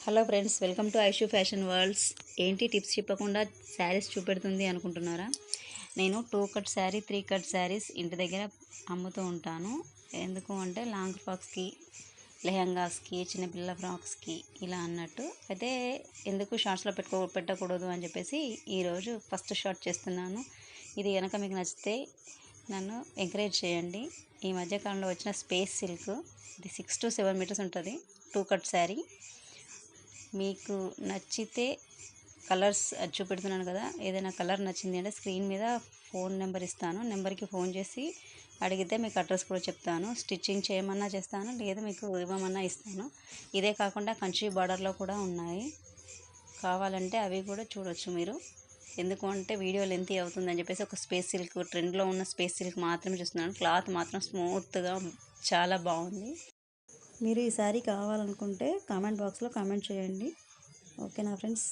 Hello friends, welcome to Aishu fashion world's. ఏంటి tips చెప్పకుండా శారీస్ చూపెడుతుంది అనుకుంటున్నారా? నేను 2 కట్ శారీ 3 కట్ శారీస్ ఇంటి దగ్గర అమ్ముతూ ఉంటాను. ఎందుకు అంటే లాంగ్ ఫ్రాక్స్కి, లెహంగాస్కి, చిన్నపిల్లల ఫ్రాక్స్కి ఇలా అన్నట్టు. అయితే ఎందుకు షార్ట్స్లో పెట్టకూడదు అని చెప్పేసి ఈరోజు ఫస్ట్ షార్ట్ చేస్తున్నాను. ఇది కనుక మీకు నచ్చితే నన్ను ఎంకరేజ్ చేయండి. ఈ మధ్యకాలంలో వచ్చిన స్పేస్ సిల్క్, ఇది 6 to 7 మీటర్స్ ఉంటుంది. 2 కట్ శారీ మీకు నచ్చితే కలర్స్ చూపెడుతున్నాను కదా, ఏదైనా కలర్ నచ్చింది అంటే స్క్రీన్ మీద ఫోన్ నెంబర్ ఇస్తాను. నెంబర్కి ఫోన్ చేసి అడిగితే మీకు అడ్రస్ కూడా చెప్తాను. స్టిచ్చింగ్ చేయమన్నా చేస్తాను, లేదా మీకు ఇవ్వమన్నా ఇస్తాను. ఇదే కాకుండా కంచి బార్డర్లో కూడా ఉన్నాయి, కావాలంటే అవి కూడా చూడొచ్చు మీరు. ఎందుకు అంటే వీడియో లెంతీ అవుతుందని చెప్పేసి ఒక స్పేస్ సిల్క్, ట్రెండ్లో ఉన్న స్పేస్ సిల్క్ మాత్రమే చూస్తున్నాను. క్లాత్ మాత్రం స్మూత్గా చాలా బాగుంది. మీరు ఈ శారీ కావాలనుకుంటే కామెంట్ బాక్స్లో కామెంట్ చేయండి. ఓకేనా ఫ్రెండ్స్?